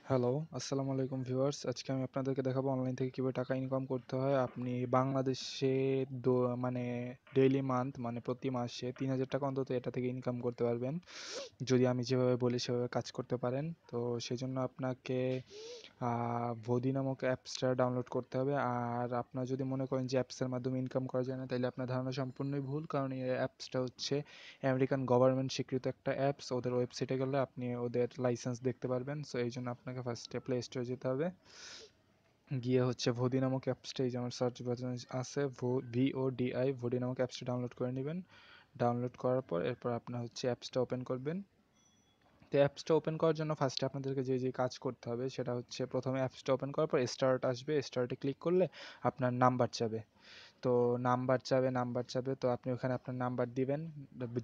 Hello, আসসালামু আলাইকুম viewers. আজকে আমি আপনাদেরকে দেখাবো অনলাইন থেকে কিভাবে টাকা ইনকাম করতে হয়। আপনি বাংলাদেশে মানে ডেইলি মানে প্রতি মাসে ৳৩,০০০ অন্তত এটা থেকে ইনকাম করতে পারবেন। যদি আমি যেভাবে বলি সেভাবে কাজ করতে পারেন। তো সেজন্য আপনাকে ভোদি নামক অ্যাপসটা ডাউনলোড করতে হবে। আর আপনারা যদি মনে করেন যে অ্যাপসের মাধ্যমে ইনকাম করা যায় না, তাইলে আপনার ধারণা সম্পূর্ণই ভুল। কারণ এই অ্যাপসটা হচ্ছে আমেরিকান গভর্নমেন্ট স্বীকৃত একটা অ্যাপস। ওদের ওয়েবসাইটে গেলে আপনি ওদের লাইসেন্স দেখতে পারবেন। সো এই জন্য আপনাকে ফার্স্টে প্লে স্টোরে যেতে হবে। গিয়ে হচ্ছে ভোদি নামক অ্যাপসটা, এই যে আমার সার্চ বাটনে আছে VODI, ভোডি নামক অ্যাপসটা ডাউনলোড করে নেবেন। ডাউনলোড করার পর এরপর আপনার হচ্ছে অ্যাপসটা ওপেন করবেন। তো অ্যাপসটা ওপেন করার জন্য ফার্স্টে আপনাদেরকে যে কাজ করতে হবে সেটা হচ্ছে, প্রথমে অ্যাপসটা ওপেন করার পর স্টার্ট আসবে। স্টার্টে ক্লিক করলে আপনার নাম্বার চাবে। তো নাম্বার চাবে, তো আপনি ওখানে আপনার নাম্বার দিবেন।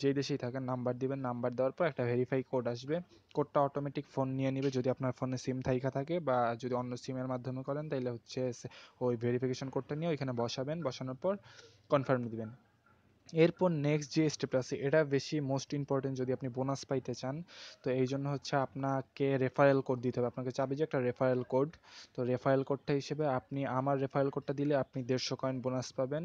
যেই দেশেই থাকেন নাম্বার দিবেন। নাম্বার দেওয়ার পর একটা ভেরিফাই কোড আসবে। কোডটা অটোমেটিক ফোন নিয়ে নিবে যদি আপনার ফোনে সিম থাইকা থাকে, বা যদি অন্য সিমের মাধ্যমে করেন তাইলে হচ্ছে ওই ভেরিফিকেশন কোডটা নিয়ে ওইখানে বসাবেন। বসানোর পর কনফার্ম দিবেন। এরপর নেক্সট যে স্টেপ আছে এটা বেশি মোস্ট ইম্পর্টেন্ট যদি আপনি বোনাস পাইতে চান। তো এই জন্য হচ্ছে আপনাকে রেফারেল কোড দিতে হবে। আপনাকে চাবে যে একটা রেফারেল কোড। তো রেফারেল কোডটা হিসেবে আপনি আমার রেফারেল কোডটা দিলে আপনি 150 কয়েন বোনাস পাবেন।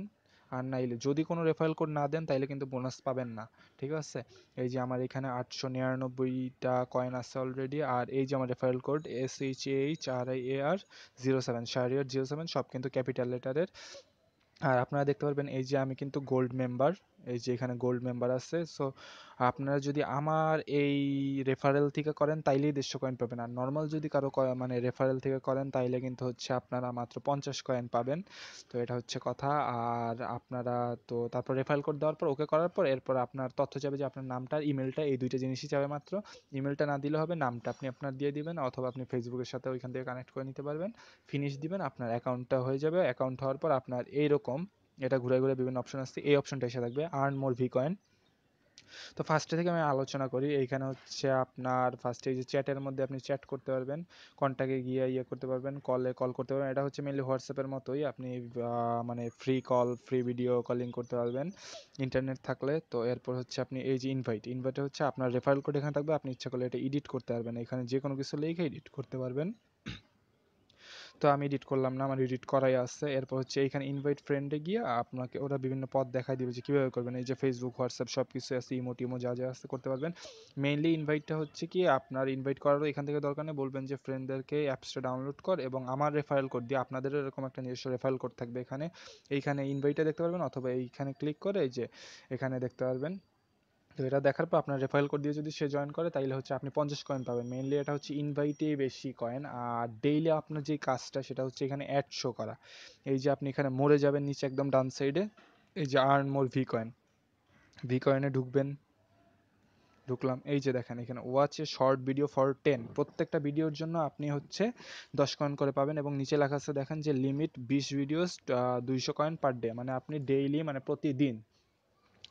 আর নাইলে যদি কোনো রেফারেল কোড না দেন তাইলে কিন্তু বোনাস পাবেন না। ঠিক আছে? এই যে আমার এখানে 899টা কয়েন আছে অলরেডি। আর এই যে আমার রেফারেল কোড SHAHRIAR07, শাহরিয়ার 07, সব কিন্তু ক্যাপিটাল লেটারের। আর আপনারা দেখতে পারবেন এই যে আমি কিন্তু গোল্ড মেম্বার। এই যে এখানে গোল্ড মেম্বার আছে। সো আপনারা যদি আমার এই রেফারেল থেকে করেন তাইলেই 150 কয়েন পাবেন। আর নর্মাল যদি কারো মানে রেফারেল থেকে করেন তাইলে কিন্তু হচ্ছে আপনারা মাত্র 50 কয়েন পাবেন। তো এটা হচ্ছে কথা। আর আপনারা তো তারপর রেফারেল কোড দেওয়ার পর ওকে করার পর এরপর আপনার তথ্য চাবে, যে আপনার নামটা, ইমেলটা, এই দুইটা জিনিসই চাবে মাত্র। ইমেলটা না দিলে হবে, নামটা আপনি আপনার দিয়ে দিবেন, অথবা আপনি ফেসবুকের সাথে ওইখান থেকে কানেক্ট করে নিতে পারবেন। ফিনিশ দিবেন, আপনার অ্যাকাউন্টটা হয়ে যাবে। অ্যাকাউন্ট হওয়ার পর আপনার এইরকম এটা ঘুরে ঘুরে বিভিন্ন অপশন আসছে, এই অপশনটা এসে থাকবে আর্ন মোর ভি কয়েন। তো ফার্স্টে থেকে আমি আলোচনা করি। এইখানে হচ্ছে আপনার ফার্স্টে এই যে চ্যাটের মধ্যে আপনি চ্যাট করতে পারবেন, কন্ট্যাক্টে গিয়ে করতে পারবেন, কল করতে পারবেন। এটা হচ্ছে মেনলি হোয়াটসঅ্যাপের মতোই। আপনি মানে free call, free video calling করতে পারবেন ইন্টারনেট থাকলে। তো এরপর হচ্ছে আপনি এই যে ইনভাইটে হচ্ছে আপনার রেফারেল কোড এখানে থাকবে। আপনি ইচ্ছা করলে এটা এডিট করতে পারবেন, এখানে যে কোনো কিছু লিখে এডিট করতে পারবেন। তো আমি এডিট করলাম না, আমার এডিট করাই আছে। এরপর হচ্ছে এইখানে ইনভাইট ফ্রেন্ডে গিয়ে আপনাকে ওরা বিভিন্ন পথ দেখায় দিবে যে কীভাবে করবেন। এই যে ফেসবুক, হোয়াটসঅ্যাপ সব কিছু আছে, ইমো যা যা আছে করতে পারবেন। মেইনলি ইনভাইটটা হচ্ছে কি, আপনার ইনভাইট করারও এখান থেকে দরকার নেই। বলবেন যে ফ্রেন্ডদেরকে অ্যাপসটা ডাউনলোড কর এবং আমার রেফারেল কোড দিয়ে, আপনাদেরও এরকম একটা নিজস্ব রেফারেল কোড থাকবে এখানে। এইখানে ইনভাইটে দেখতে পারবেন, অথবা এইখানে ক্লিক করে এই যে এখানে দেখতে পারবেন। তো এটা দেখার পর আপনার রেফারেল কোড দিয়ে যদি সে জয়েন করে তাইলে হচ্ছে আপনি 50 কয়েন পাবেন। মেইনলি এটা হচ্ছে ইনভাইটেই বেশি কয়েন। আর ডেইলি আপনার যে কাজটা সেটা হচ্ছে এখানে অ্যাড শো করা। এই যে আপনি এখানে মরে যাবেন নিচে একদম ডান সাইডে, এই যে earn more V coin, V কয়েনে ঢুকবেন। ঢুকলাম, এই যে দেখেন এখানে watch a short video for 10, প্রত্যেকটা ভিডিওর জন্য আপনি হচ্ছে 10 কয়েন করে পাবেন। এবং নিচে লেখা আছে দেখেন যে limit 20 videos, 200 coin per day. মানে আপনি ডেইলি মানে প্রতিদিন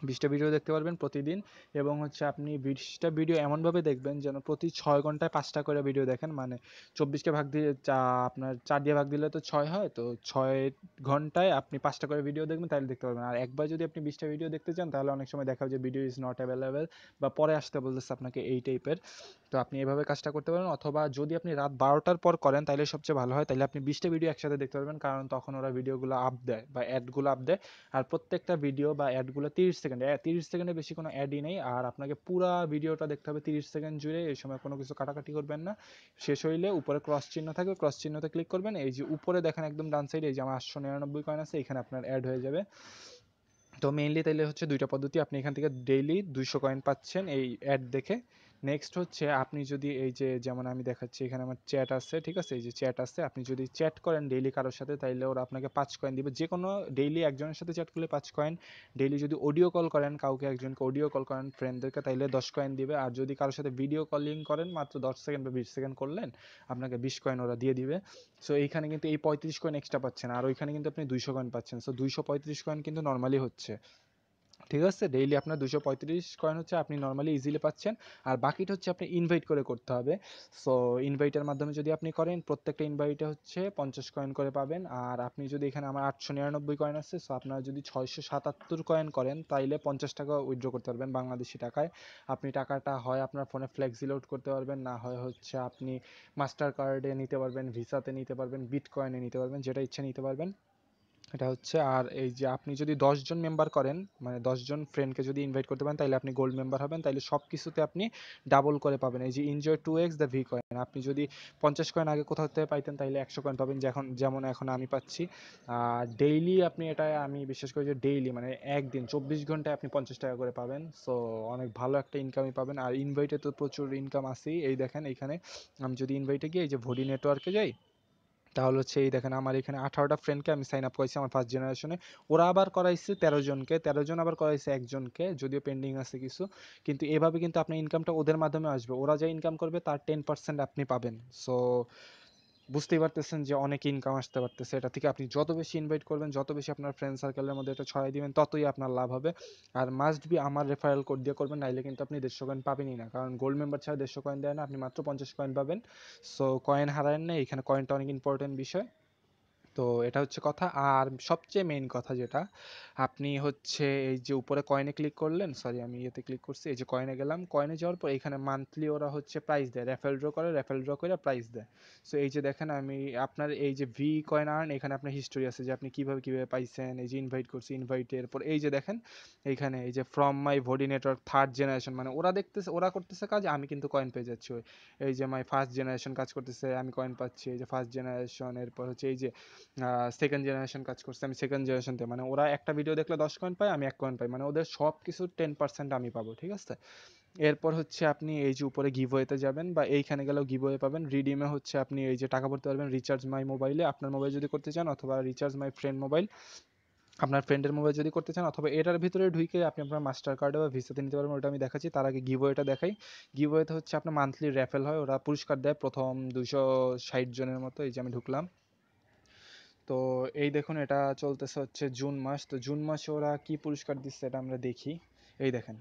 20টা ভিডিও দেখতে পারবেন প্রতিদিন। এবং হচ্ছে আপনি 20টা ভিডিও এমনভাবে দেখবেন যেন প্রতি 6 ঘন্টায় 5টা করে ভিডিও দেখেন। মানে 24কে ভাগ দিয়ে আপনার 4 দিয়ে ভাগ দিলে তো 6 হয়, তো 6 ঘন্টায় আপনি 5টা করে ভিডিও দেখবেন, তাহলে দেখতে পারবেন। আর একবার যদি আপনি 20টা ভিডিও দেখতে চান তাহলে অনেক সময় দেখা যায় যে ভিডিও ইজ নট অ্যাভেলেবেল, বা পরে আসতে বলতেছে আপনাকে এই টাইপের। তো আপনি এভাবে কাজটা করতে পারেন। অথবা যদি আপনি রাত 12টার পর করেন তাহলে সবচেয়ে ভালো হয়, তাহলে আপনি 20টা ভিডিও একসাথে দেখতে পারবেন, কারণ তখন ওরা ভিডিওগুলো আপ দেয় বা অ্যাডগুলো আপ দেয়। আর প্রত্যেকটা ভিডিও বা অ্যাডগুলো 30 সেকেন্ড, 30 সেকেন্ডের বেশি কোনো অ্যাডই নেই। আর আপনাকে পুরো ভিডিওটা দেখতে হবে 30 সেকেন্ড জুড়ে। এই সময় কোনো কিছু কাটাকাটি করবেন না। শেষ হইলে উপরে ক্রস চিহ্ন থাকবে, ক্রস চিহ্নতে ক্লিক করবেন। এই যে উপরে দেখেন একদম ডান সাইডে এই যে আমার 899 কয়েন আছে, এখানে আপনার অ্যাড হয়ে যাবে। তো মেইনলি তাইলে হচ্ছে দুইটা পদ্ধতি, আপনি এখান থেকে ডেইলি 200 কয়েন পাচ্ছেন এই অ্যাড দেখে। নেক্সট হচ্ছে আপনি যদি এই যে যেমন আমি দেখাচ্ছি এখানে আমার চ্যাট আছে, ঠিক আছে, এই যে চ্যাট আছে, আপনি যদি চ্যাট করেন ডেইলি কারোর সাথে তাইলে ওরা আপনাকে 5 কয়েন দিবে। যে কোনো ডেইলি একজনের সাথে চ্যাট করলে 5 কয়েন। ডেইলি যদি অডিও কল করেন, কাউকে একজনকে অডিও কল করেন ফ্রেন্ডদেরকে, তাইলে 10 কয়েন দিবে। আর যদি কারোর সাথে ভিডিও কলিং করেন মাত্র 10 সেকেন্ড বা 20 সেকেন্ড করলেন, আপনাকে 20 কয়েন ওরা দিয়ে দিবে। সো এইখানে কিন্তু এই 35 কয়েন এক্সট্রা পাচ্ছেন, আর ওইখানে কিন্তু আপনি 200 কয়েন পাচ্ছেন। সো 235 কয়েন কিন্তু নর্মালি হচ্ছে। ঠিক আছে, ডেইলি আপনার 235 কয়েন হচ্ছে আপনি নর্মালি ইজিলি পাচ্ছেন। আর বাকিটা হচ্ছে আপনি ইনভাইট করে করতে হবে। সো ইনভাইটের মাধ্যমে যদি আপনি করেন, প্রত্যেকটা ইনভাইটে হচ্ছে 50 কয়েন করে পাবেন। আর আপনি যদি এখানে আমার 899 কয়েন আছে, সো আপনারা যদি 677 কয়েন করেন তাইলে 50 টাকা উইথড্র করতে পারবেন বাংলাদেশি টাকায়। আপনি টাকাটা হয় আপনার ফোনে ফ্লেক্সি লোড করতে পারবেন, না হয় হচ্ছে আপনি মাস্টার কার্ডে নিতে পারবেন, ভিসাতে নিতে পারবেন, বিটকয়েনে নিতে পারবেন, যেটা ইচ্ছা নিতে পারবেন। এটা হচ্ছে, আর এই যে আপনি যদি 10 জন মেম্বার করেন, মানে 10 জন ফ্রেন্ডকে যদি ইনভাইট করতে পারেন, তাইলে আপনি গোল্ড মেম্বার হবেন। তাইলে সব কিছুতে আপনি ডাবল করে পাবেন। এই যে enjoy 2x the V coin, আপনি যদি 50 কয়েন আগে কোথাও থেকে পাইতেন, তাইলে 100 কয়েন পাবেন, যেমন এখন আমি পাচ্ছি। আর ডেইলি আপনি এটা, আমি বিশ্বাস করি যে ডেইলি মানে একদিন 24 ঘন্টায় আপনি 50 টাকা করে পাবেন। সো অনেক ভালো একটা ইনকামই পাবেন। আর ইনভাইটে তো প্রচুর ইনকাম আছেই। এই দেখেন এইখানে আমি যদি ইনভাইটে গিয়ে এই যে ভোডি নেটওয়ার্কে যাই, তাহলে হচ্ছে এই দেখেন আমার এখানে 18টা ফ্রেন্ডকে আমি সাইন আপ করাইছি আমার ফার্স্ট জেনারেশনে। ওরা আবার করাইছে 13 জনকে, 13 জন আবার করাইছে একজনকে, যদিও পেন্ডিং আছে কিছু। কিন্তু এভাবে কিন্তু আপনার ইনকামটা ওদের মাধ্যমে আসবে, ওরা যা ইনকাম করবে তার 10% আপনি পাবেন। সো বুঝতেই পারতেছেন যে অনেক ইনকাম আসতে পারতেছে এটা থেকে। আপনি যত বেশি ইনভাইট করবেন, যত বেশি আপনার ফ্রেন্ড সার্কেলের মধ্যে এটা ছড়াই দিবেন, ততই আপনার লাভ হবে। আর মাস্ট বি আমার রেফারেল কোড দিয়ে করবেন, নাইলে কিন্তু আপনি 150 কয়েন পাবেনই না, কারণ গোল্ড মেম্বার ছাড়া 150 কয়েন দেয় না, আপনি মাত্র 50 কয়েন পাবেন। সো কয়েন হারায়েন না, এখানে কয়েনটা অনেক ইম্পর্টেন্ট বিষয়। তো এটা হচ্ছে কথা। আর সবচেয়ে মেইন কথা যেটা, আপনি হচ্ছে এই যে উপরে কয়েনে ক্লিক করলেন, সরি আমি ইয়েতে ক্লিক করছি, এই যে কয়েনে গেলাম, কয়েনে যাওয়ার পর এখানে মান্থলি ওরা হচ্ছে প্রাইস দেয়, রেফারেল ড্র করে, রেফারেল ড্র করে প্রাইস দেয়। সো এই যে দেখেন আমি আপনার এই যে ভি কয়েন আর্ন, এখানে আপনার হিস্টোরি আছে যে আপনি কিভাবে কিভাবে পাইছেন। এই যে ইনভাইট করছি, ইনভাইটের পর এই যে দেখেন এইখানে এই যে from my Vodi network third generation, মানে ওরা দেখতেছে, ওরা করতেছে কাজ, আমি কিন্তু কয়েন পেয়ে যাচ্ছি। এই যে মাই ফার্স্ট জেনারেশন কাজ করতেছে, আমি কয়েন পাচ্ছি। এই যে ফার্স্ট জেনারেশন, এরপর হচ্ছে এই যে সেকেন্ড জেনারেশন কাজ করছে, আমি সেকেন্ড জেনারেশনতে, মানে ওরা একটা ভিডিও দেখলে 10 কয়েন পায়, আমি 1 কয়েন পাই, মানে ওদের সব কিছু 10% আমি পাবো। ঠিক আছে, এরপর হচ্ছে আপনি এই যে উপরে গিভওয়েতে যাবেন, বা এইখানে গেলেও গিভওয়ে পাবেন। রিডিমে হচ্ছে আপনি এই যে টাকা ভরতে পারবেন রিচার্জ মাই মোবাইলে, আপনার মোবাইল যদি করতে চান, অথবা রিচার্জ মাই ফ্রেন্ড মোবাইল, আপনার ফ্রেন্ডের মোবাইল যদি করতে চান, অথবা এটার ভিতরে ঢুকে আপনি আপনার মাস্টার কার্ডে বা ভিসাতে নিতে পারবেন। ওটা আমি দেখাচ্ছি, তার আগে গিভওয়েটা দেখাই। গিভওয়েতে হচ্ছে আপনার মান্থলি র্যাফেল হয়, ওরা পুরস্কার দেয় প্রথম 260 জনের মতো। এই যে আমি ঢুকলাম, তো এই দেখুন এটা চলতেছে হচ্ছে জুন মাস। তো জুন মাসে ওরা কি পুরস্কার দিচ্ছে এটা আমরা দেখি। এই দেখেন,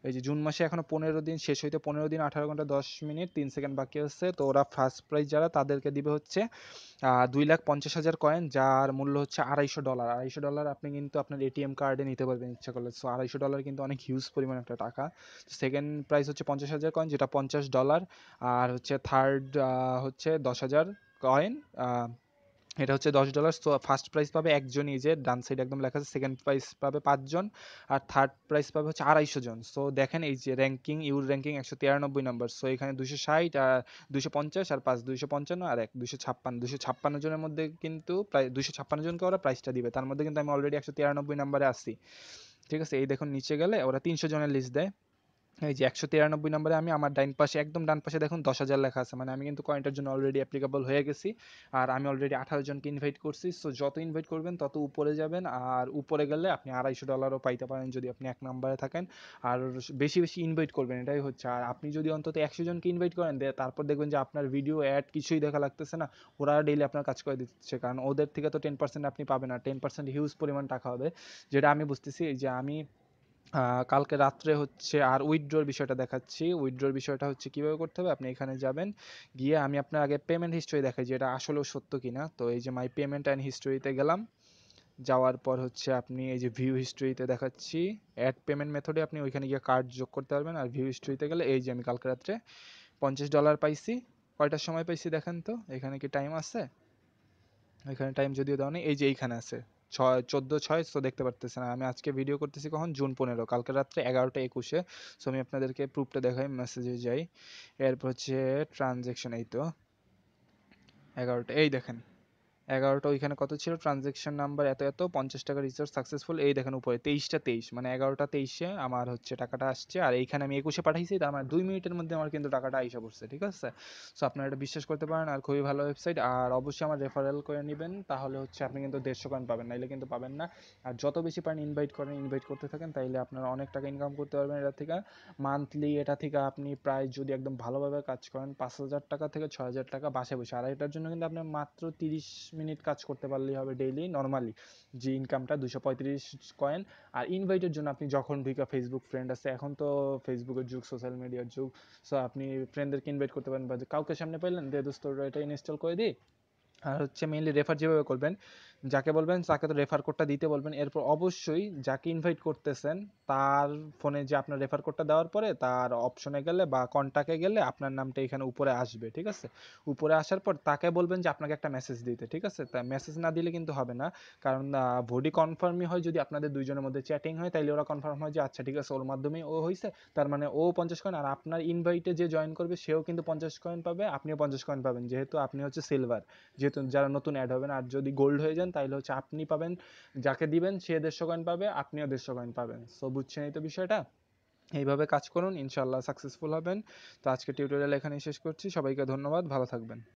এই যে জুন মাসে এখনো 15 দিন শেষ হইতে, 15 দিন 18 ঘন্টা 10 মিনিট 3 সেকেন্ড বাকি আছে। তো ওরা ফার্স্ট প্রাইজ যারা, তাদেরকে দিবে হচ্ছে 2,50,000 কয়েন, যার মূল্য হচ্ছে $250। $250 আপনি কিন্তু আপনার এটিএম কার্ডে নিতে পারবেন ইচ্ছা করলে। সো $250 কিন্তু অনেক হিউজ পরিমাণ একটা টাকা। সেকেন্ড প্রাইজ হচ্ছে 50,000 কয়েন, যেটা $50। আর হচ্ছে থার্ড হচ্ছে 10,000 কয়েন, এটা হচ্ছে $10। তো ফার্স্ট প্রাইজ পাবে একজনই, যে ডান সাইড একদম লেখা আছে। সেকেন্ড প্রাইজ পাবে 5 জন। আর থার্ড প্রাইজ পাবে হচ্ছে 250 জন। সো দেখেন এই যে ranking, your ranking 193 number. So এখানে 260 আর 250 আর 5, 255 আর 1, 256, 256 জনের মধ্যে কিন্তু প্রায় 256 জনকে ওরা প্রাইজটা দিবে। তার মধ্যে কিন্তু আমি অলরেডি 193 নাম্বারে আছি। ঠিক আছে, এই দেখুন নিচে গেলে ওরা 300 জনের লিস্ট দেয়। এই যে 193 নম্বরে আমি, আমার ডাইন পাশে একদম ডান পাশে দেখুন 10,000 লেখা আছে, মানে আমি কিন্তু কয়েনটার জন্য অলরেডি অ্যাপ্লিকেবল হয়ে গেছি। আর আমি অলরেডি 18 জনকে ইনভাইট করছি। সো যত ইনভাইট করবেন তত উপরে যাবেন, আর উপরে গেলে আপনি $250 পাইতে পারেন যদি আপনি 1 নম্বরে থাকেন। আর বেশি বেশি ইনভাইট করবেন, এটাই হচ্ছে। আর আপনি যদি অন্তত 100 জনকে ইনভাইট করেন, তারপর দেখবেন যে আপনার ভিডিও অ্যাড কিছুই দেখা লাগতেছে না, ওরা ডেইলি আপনার কাজ করে দিচ্ছে, কারণ ওদের থেকে তো 10% আপনি পাবেন, আর 10% হিউজ পরিমাণ টাকা হবে, যেটা আমি বুঝতেছি। এই যে আমি কালকে রাত্রে হচ্ছে, আর উইথড্রর বিষয়টা দেখাচ্ছি। উইথড্রর বিষয়টা হচ্ছে কিভাবে করতে হবে, আপনি এখানে যাবেন, গিয়ে আমি আপনার আগে পেমেন্ট হিস্ট্রি দেখাই যে এটা আসলেও সত্য কিনা। তো এই যে মাই পেমেন্ট অ্যান্ড হিস্ট্রিতে গেলাম, যাওয়ার পর হচ্ছে আপনি এই যে ভিউ হিস্ট্রিতে দেখাচ্ছি, অ্যাড পেমেন্ট মেথডে আপনি ওইখানে গিয়ে কার্ড যোগ করতে পারবেন। আর ভিউ হিস্ট্রিতে গেলে এই যে আমি কালকে রাত্রে $50 পাইছি। কয়টার সময় পাইছি দেখেন তো, এখানে কি টাইম আছে? এখানে টাইম যদিও দেওয়া নেই, এই যে এইখানে আছে 14/6। সো দেখতে পারতেছেন, আমি আজকে ভিডিও করতেছি কখন, জুন 15, কালকে রাত্রে 11টা 21-এ। সো আমি আপনাদেরকে প্রুফটা দেখাই, মেসেজে যাই, এরপর হচ্ছে ট্রানজেকশন, এই তো 11টা, এই দেখেন 11টা, ওইখানে কত ছিল ট্রানজেকশন নাম্বার এত এত, 50 টাকা রিচার্জ সাকসেসফুল। এই দেখেন উপরে 23টা 23, মানে 11টা 23-এ আমার হচ্ছে টাকাটা আসছে। আর এইখানে আমি 21-এ পাঠাইছি, তার মানে 2 মিনিটের মধ্যে আমার কিন্তু টাকাটা আইসা পড়ছে। ঠিক আছে, সো আপনারা এটা বিশ্বাস করতে পারেন, আর খুবই ভালো ওয়েবসাইট। আর অবশ্যই আমার রেফারেল করে নেবেন, তাহলে হচ্ছে আপনি কিন্তু 150 কয়েন পাবেন, নাইলে কিন্তু পাবেন না। আর যত বেশি পারেন ইনভাইট করেন, ইনভাইট করতে থাকেন, তাইলে আপনারা অনেক টাকা ইনকাম করতে পারবেন এটা থেকে। মান্থলি এটা থেকে আপনি প্রায় যদি একদম ভালোভাবে কাজ করেন, 5,000 টাকা থেকে 6,000 টাকা বাসায় বসে। আর এটার জন্য কিন্তু আপনার মাত্র 30 মিনিট কাজ করতে পারলেই হবে ডেইলি নর্মালি, যে ইনকামটা 235 কয়েন। আর ইনভাইটের জন্য আপনি যখন ঢুকা ফেসবুক ফ্রেন্ড আছে, এখন তো ফেসবুকের যুগ, সোশ্যাল মিডিয়ার যুগ, সো আপনি ফ্রেন্ডদেরকে ইনভাইট করতে পারেন, বা কাউকে সামনে পাইলেন দে দোস্ত এটা ইনস্টল করে দিই। আর হচ্ছে মেইনলি রেফার যেভাবে করবেন, যাকে বলবেন তাকে তো রেফার কোডটা দিতে বলবেন। এরপর অবশ্যই যাকে ইনভাইট করতেছেন তার ফোনে যে আপনার রেফার কোডটা দেওয়ার পরে তার অপশনে গেলে বা কন্টাক্টে গেলে আপনার নামটা এখানে উপরে আসবে, ঠিক আছে? উপরে আসার পর তাকে বলবেন যে আপনাকে একটা মেসেজ দিতে, ঠিক আছে? তা মেসেজ না দিলে কিন্তু হবে না, কারণ বডি কনফার্মই হয় যদি আপনাদের দুইজনের মধ্যে চ্যাটিং হয়, তাইলে ওরা কনফার্ম হয় যে আচ্ছা ঠিক আছে ওর মাধ্যমেই ও হয়েছে, তার মানে ও 50 কয়েন, আর আপনার ইনভাইটে যে জয়েন করবে সেও কিন্তু 50 কয়েন পাবে, আপনিও 50 কয়েন পাবেন, যেহেতু আপনি হচ্ছে সিলভার, যেহেতু যারা নতুন অ্যাড হবেন। আর যদি গোল্ড হয়ে যান তাহলে হচ্ছে আপনি পাবেন, যাকে দিবেন সে 150 কয়েন পাবে, আপনিও 150 কয়েন পাবেন। সো বুঝছেন এই তো বিষয়টা, এইভাবে কাজ করুন, ইনশাল্লাহ সাকসেসফুল হবেন। তো আজকে টিউটোরিয়াল এখানেই শেষ করছি, সবাইকে ধন্যবাদ, ভালো থাকবেন।